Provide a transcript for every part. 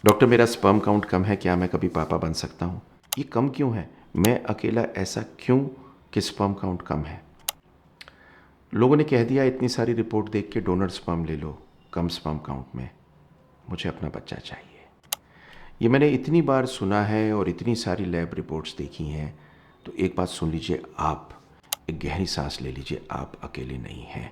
Doctor, मेरा sperm count कम है, क्या मैं कभी पापा बन सकता हूँ? ये कम क्यों है? मैं अकेला ऐसा क्यों कि स्पर्म काउंट कम है? लोगों ने कह दिया इतनी सारी रिपोर्ट देख के डोनर स्पर्म ले लो, कम स्पर्म काउंट में। मुझे अपना बच्चा चाहिए। ये मैंने इतनी बार सुना है और इतनी सारी लैब रिपोर्ट्स देखी हैं। तो एक बात सुन लीजिए आप, एक गहरी सांस ले लीजिए, आप अकेले नहीं हैं।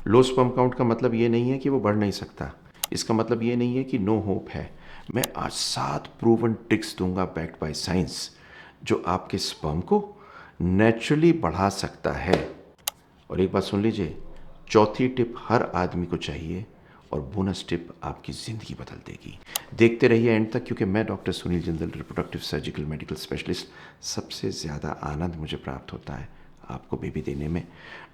लो स्पर्म काउंट का मतलब ये नहीं है कि वो बढ़ नहीं सकता। इसका मतलब ये नहीं है कि नो होप है। मैं आज 7 प्रूवन ट्रिक्स दूंगा बैक्ड बाय साइंस, जो आपके स्पर्म को नेचुरली बढ़ा सकता है। और एक बात सुन लीजिए, चौथी टिप हर आदमी को चाहिए और बोनस टिप आपकी ज़िंदगी बदल देगी। देखते रहिए एंड तक, क्योंकि मैं doctor Sunil Jindal, reproductive surgical medical specialist. सबसे ज़्यादा आनंद मुझे प्राप्त होता है आपको बेबी देने में।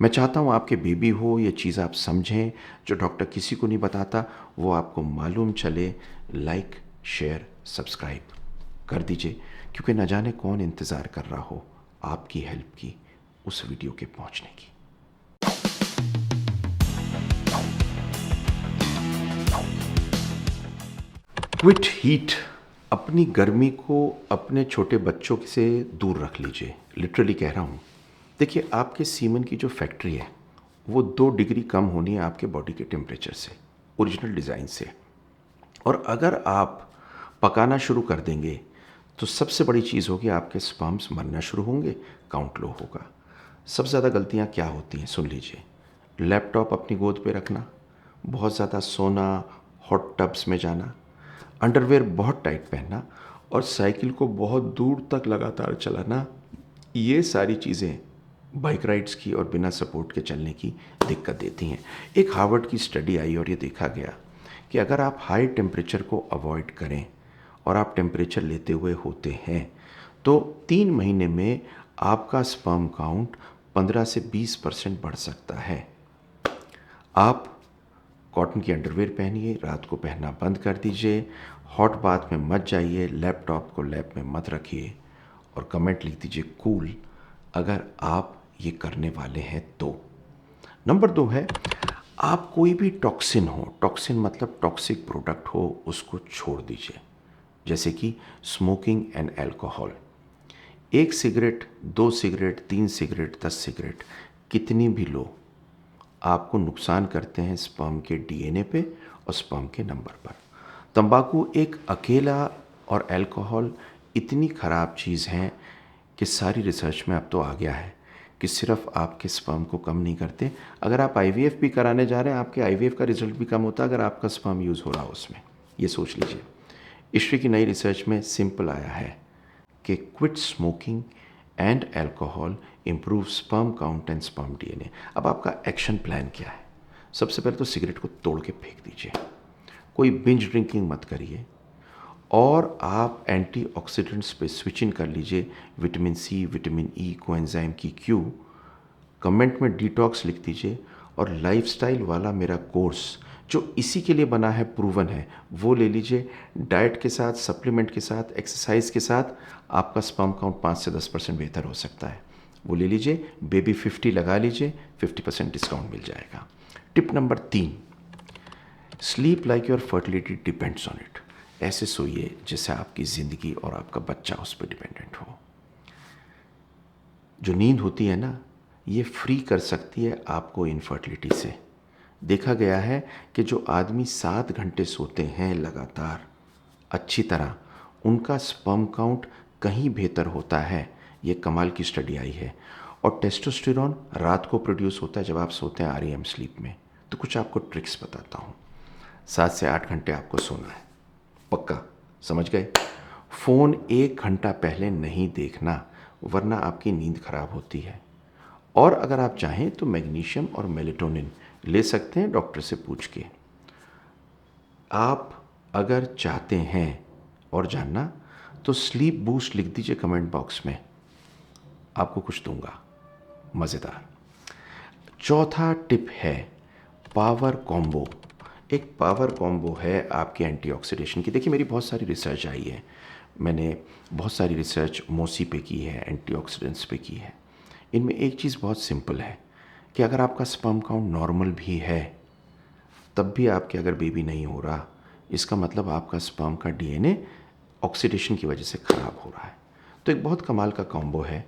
मैं चाहता हूँ आपके बेबी हो, ये चीज़ आप समझें जो डॉक्टर किसी को नहीं बताता, वो आपको मालूम चले। लाइक, शेयर, सब्सक्राइब कर दीजिए, क्योंकि न जाने कौन इंतज़ार कर रहा हो आपकी हेल्प की, उस वीडियो के पहुंचने की। Quit heat. अपनी गर्मी को अपने छोटे बच्चों से दूर रख लीजिए। लिटरली कह रहा हूँ। देखिए, आपके सीमन की जो फैक्ट्री है वो 2 डिग्री कम होनी है आपके बॉडी के टेम्परेचर से, ओरिजिनल डिज़ाइन से। और अगर आप पकाना शुरू कर देंगे तो सबसे बड़ी चीज़ होगी, आपके स्पर्म्स मरना शुरू होंगे, काउंट लो होगा। सबसे ज़्यादा गलतियाँ क्या होती हैं सुन लीजिए। लैपटॉप अपनी गोद पे रखना, बहुत ज़्यादा सोना, हॉट टब्स में जाना, अंडरवेयर बहुत टाइट पहनना और साइकिल को बहुत दूर तक लगातार चलाना। ये सारी चीज़ें बाइक राइड्स की और बिना सपोर्ट के चलने की दिक्कत देती हैं। एक हार्वर्ड की स्टडी आई और ये देखा गया कि अगर आप हाई टेम्परेचर को अवॉइड करें और आप टेम्परेचर लेते हुए होते हैं तो 3 महीने में आपका स्पर्म काउंट 15 से 20% बढ़ सकता है। आप कॉटन की अंडरवेयर पहनिए, रात को पहनना बंद कर दीजिए, हॉट बाथ में मत जाइए, लैपटॉप को लैप में मत रखिए और कमेंट लिख दीजिए कूल अगर आप ये करने वाले हैं तो। नंबर 2 है, आप कोई भी टॉक्सिन हो, टॉक्सिन मतलब टॉक्सिक प्रोडक्ट हो, उसको छोड़ दीजिए। जैसे कि smoking and alcohol. 1 cigarette, 2 cigarette, 3 cigarette, 10 cigarette, कितनी भी लो, आपको नुकसान करते हैं स्पर्म के डीएनए पे और स्पर्म के नंबर पर। तंबाकू एक अकेला और अल्कोहल इतनी ख़राब चीज़ है कि सारी रिसर्च में अब तो आ गया है कि सिर्फ आपके स्पर्म को कम नहीं करते। अगर आप आईवीएफ भी कराने जा रहे हैं, आपके आईवीएफ का रिजल्ट भी कम होता है अगर आपका स्पर्म यूज़ हो रहा हो उसमें। ये सोच लीजिए। हिस्ट्री की नई रिसर्च में सिंपल आया है कि quit smoking and alcohol improve sperm count and sperm DNA. अब आपका एक्शन प्लान क्या है? सबसे पहले तो सिगरेट को तोड़ के फेंक दीजिए, कोई बिंज ड्रिंकिंग मत करिए और आप एंटीऑक्सीडेंट्स पे स्विचिंग कर लीजिए। Vitamin C, vitamin E, coenzyme की क्यू। कमेंट में डिटॉक्स लिख दीजिए और लाइफस्टाइल वाला मेरा कोर्स जो इसी के लिए बना है, प्रूवन है, वो ले लीजिए। डाइट के साथ, सप्लीमेंट के साथ, एक्सरसाइज के साथ आपका स्पर्म काउंट 5 से 10% बेहतर हो सकता है। वो ले लीजिए। बेबी 50 लगा लीजिए, 50% डिस्काउंट मिल जाएगा। Tip number 3, sleep like your fertility depends on it. ऐसे सोइए जैसे आपकी ज़िंदगी और आपका बच्चा उस पर डिपेंडेंट हो। जो नींद होती है ना, ये फ्री कर सकती है आपको इनफर्टिलिटी से। देखा गया है कि जो आदमी 7 घंटे सोते हैं लगातार अच्छी तरह, उनका स्पर्म काउंट कहीं बेहतर होता है। ये कमाल की स्टडी आई है। और टेस्टोस्टेरोन रात को प्रोड्यूस होता है जब आप सोते हैं आरईएम स्लीप में। तो कुछ आपको ट्रिक्स बताता हूँ। 7 से 8 घंटे आपको सोना है, पक्का, समझ गए? फ़ोन 1 घंटा पहले नहीं देखना, वरना आपकी नींद खराब होती है। और अगर आप चाहें तो मैग्नीशियम और मेलेटोनिन ले सकते हैं डॉक्टर से पूछ के। आप अगर चाहते हैं और जानना तो स्लीप बूस्ट लिख दीजिए कमेंट बॉक्स में, आपको कुछ दूंगा मज़ेदार। चौथा टिप है पावर कॉम्बो। एक पावर कॉम्बो है आपके एंटीऑक्सीडेशन की। देखिए, मेरी बहुत सारी रिसर्च आई है, मैंने बहुत सारी रिसर्च मोसी पे की है, एंटीऑक्सीडेंट्स पे की है। इनमें एक चीज़ बहुत सिंपल है कि अगर आपका स्पर्म काउंट नॉर्मल भी है, तब भी आपके अगर बेबी नहीं हो रहा, इसका मतलब आपका स्पर्म का डीएनए ऑक्सीडेशन की वजह से ख़राब हो रहा है। तो एक बहुत कमाल का कॉम्बो है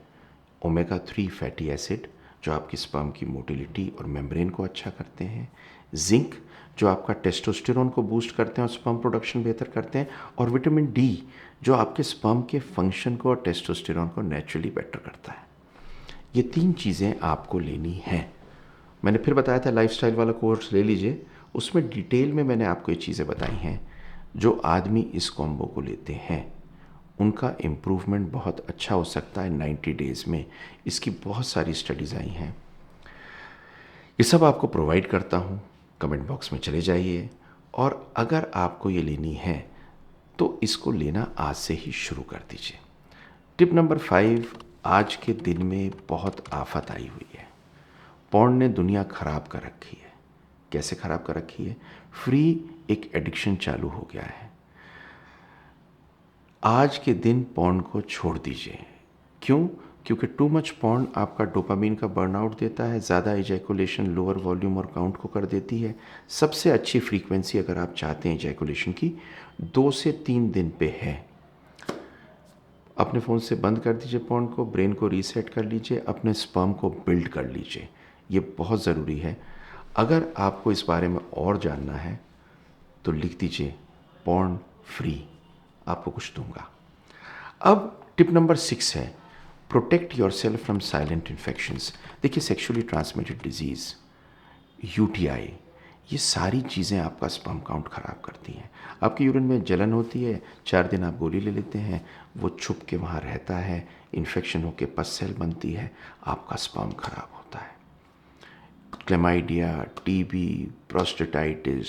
ओमेगा 3 फैटी एसिड, जो आपकी स्पर्म की मोटिलिटी और मेम्ब्रेन को अच्छा करते हैं, जिंक जो आपका टेस्टोस्टेरोन को बूस्ट करते हैं और स्पर्म प्रोडक्शन बेहतर करते हैं, और विटामिन डी जो आपके स्पर्म के फंक्शन को और टेस्टोस्टेरोन को नेचुरली बेटर करता है। ये 3 चीज़ें आपको लेनी हैं। मैंने फिर बताया था लाइफस्टाइल वाला कोर्स ले लीजिए, उसमें डिटेल में मैंने आपको ये चीज़ें बताई हैं। जो आदमी इस कॉम्बो को लेते हैं उनका इम्प्रूवमेंट बहुत अच्छा हो सकता है 90 डेज़ में। इसकी बहुत सारी स्टडीज़ आई हैं। ये सब आपको प्रोवाइड करता हूँ। कमेंट बॉक्स में चले जाइए, और अगर आपको ये लेनी है तो इसको लेना आज से ही शुरू कर दीजिए। टिप नंबर 5, आज के दिन में बहुत आफत आई हुई है। पॉर्न ने दुनिया ख़राब कर रखी है। कैसे ख़राब कर रखी है? फ्री एक एडिक्शन चालू हो गया है। आज के दिन पॉर्न को छोड़ दीजिए। क्यों? क्योंकि टू मच पॉर्न आपका डोपामीन का बर्नआउट देता है, ज़्यादा इजैकुलेशन लोअर वॉल्यूम और काउंट को कर देती है। सबसे अच्छी फ्रीक्वेंसी अगर आप चाहते हैं इजैकुलेशन की 2 से 3 दिन पे है। अपने फ़ोन से बंद कर दीजिए पॉर्न को, ब्रेन को रीसेट कर लीजिए, अपने स्पर्म को बिल्ड कर लीजिए। ये बहुत ज़रूरी है। अगर आपको इस बारे में और जानना है तो लिख दीजिए पॉर्न फ्री, आपको कुछ दूंगा। अब टिप नंबर 6 है protect your self from silent infections. देखिए, सेक्सुअली ट्रांसमिटेड डिजीज़, यूटीआई, ये सारी चीज़ें आपका स्पर्म काउंट ख़राब करती हैं। आपकी यूरिन में जलन होती है, 4 दिन आप गोली ले लेते हैं, वो छुप के वहाँ रहता है, इन्फेक्शन होकर पस सेल बनती है, आपका स्पर्म खराब होता है। क्लेमाइडिया, टीबी, प्रोस्टेटाइटिस,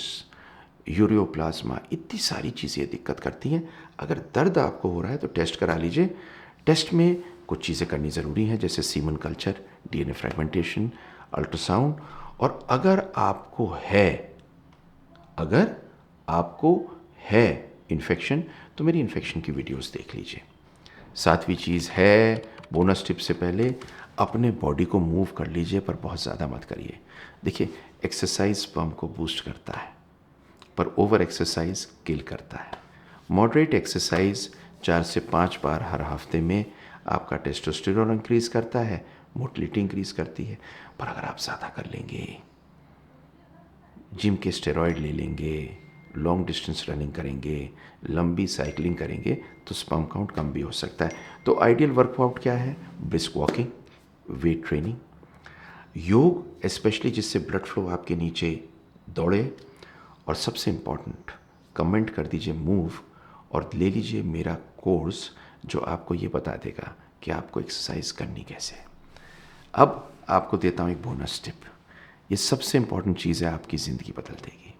यूरियोप्लाज्मा, इतनी सारी चीज़ें दिक्कत करती हैं। अगर दर्द आपको हो रहा है तो टेस्ट करा लीजिए। टेस्ट में कुछ चीज़ें करनी ज़रूरी हैं, जैसे semen culture, DNA fragmentation, ultrasound. और अगर आपको है इन्फेक्शन तो मेरी इन्फेक्शन की वीडियोस देख लीजिए। 7वीं चीज़ है, बोनस टिप से पहले अपने बॉडी को मूव कर लीजिए, पर बहुत ज़्यादा मत करिए। देखिए, एक्सरसाइज स्पर्म को बूस्ट करता है, पर ओवर एक्सरसाइज किल करता है। मॉडरेट एक्सरसाइज 4 से 5 बार हर हफ्ते में आपका टेस्टोस्टेरोन इंक्रीज करता है, मोटिलिटी इंक्रीज करती है। पर अगर आप ज़्यादा कर लेंगे, जिम के स्टेरॉयड ले लेंगे, लॉन्ग डिस्टेंस रनिंग करेंगे, लंबी साइकिलिंग करेंगे, तो स्पर्म काउंट कम भी हो सकता है। तो आइडियल वर्कआउट क्या है? ब्रिस्क वॉकिंग, वेट ट्रेनिंग, योग, स्पेशली जिससे ब्लड फ्लो आपके नीचे दौड़े। और सबसे इम्पॉर्टेंट, कमेंट कर दीजिए मूव, और ले लीजिए मेरा कोर्स जो आपको ये बता देगा कि आपको एक्सरसाइज करनी कैसे है। अब आपको देता हूँ एक बोनस टिप। ये सबसे इम्पॉर्टेंट चीज़ है, आपकी ज़िंदगी बदल देगी।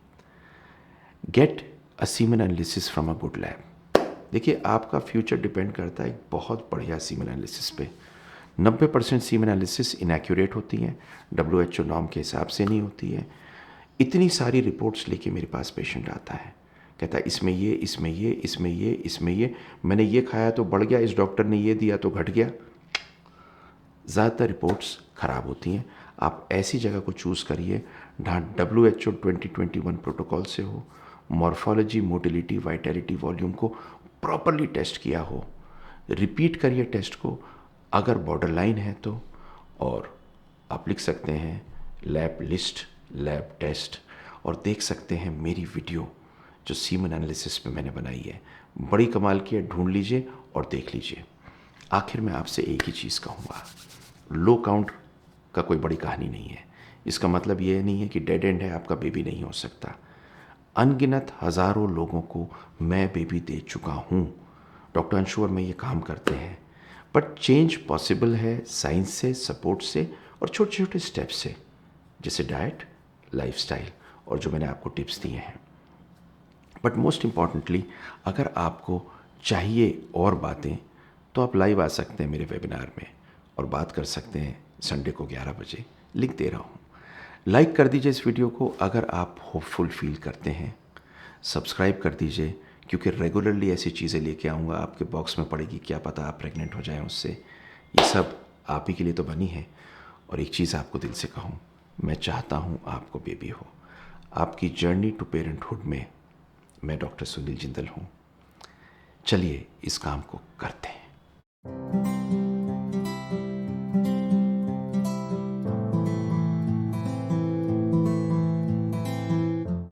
Get a semen analysis from a good lab. देखिए, आपका फ्यूचर डिपेंड करता है एक बहुत बढ़िया सीमन एनालिसिस पे। 90% सीमन एनालिसिस इनएक्यूरेट होती हैं, WHO नॉर्म के हिसाब से नहीं होती है। इतनी सारी रिपोर्ट्स लेके मेरे पास पेशेंट आता है, कहता है इसमें ये, इसमें ये, इसमें ये, इसमें ये, मैंने ये खाया तो बढ़ गया, इस डॉक्टर ने ये दिया तो घट गया। ज़्यादातर रिपोर्ट्स ख़राब होती हैं। आप ऐसी जगह को चूज़ करिए जहाँ WHO 2021 प्रोटोकॉल से हो, मॉर्फोलॉजी, मोटिलिटी, वाइटैलिटी, वॉल्यूम को प्रॉपरली टेस्ट किया हो। रिपीट करिए टेस्ट को, अगर बॉर्डर लाइन है तो। और आप लिख सकते हैं लैब लिस्ट, लैब टेस्ट, और देख सकते हैं मेरी वीडियो जो सीमन एनालिसिस पे मैंने बनाई है, बड़ी कमाल की है। ढूंढ लीजिए और देख लीजिए। आखिर में आपसे एक ही चीज़ कहूँगा, लो काउंट का कोई बड़ी कहानी नहीं है। इसका मतलब ये नहीं है कि डेड एंड है, आपका बेबी नहीं हो सकता। अनगिनत हज़ारों लोगों को मैं बेबी दे चुका हूँ। डॉक्टर अंशु और मैं ये काम करते हैं, बट चेंज पॉसिबल है साइंस से, सपोर्ट से, और छोटे छोटे स्टेप्स से, जैसे डाइट, लाइफस्टाइल, और जो मैंने आपको टिप्स दिए हैं। बट मोस्ट इम्पॉर्टेंटली, अगर आपको चाहिए और बातें, तो आप लाइव आ सकते हैं मेरे वेबिनार में और बात कर सकते हैं संडे को 11 बजे। लिंक दे रहा हूँ। लाइक कर दीजिए इस वीडियो को अगर आप होपफुल फील करते हैं। सब्सक्राइब कर दीजिए, क्योंकि रेगुलरली ऐसी चीज़ें लेके आऊँगा, आपके बॉक्स में पड़ेगी, क्या पता आप प्रेग्नेंट हो जाएं उससे। ये सब आप ही के लिए तो बनी है। और एक चीज़ आपको दिल से कहूँ, मैं चाहता हूँ आपको बेबी हो। आपकी जर्नी टू पेरेंटहुड में मैं डॉक्टर सुनील जिंदल हूँ। चलिए इस काम को करते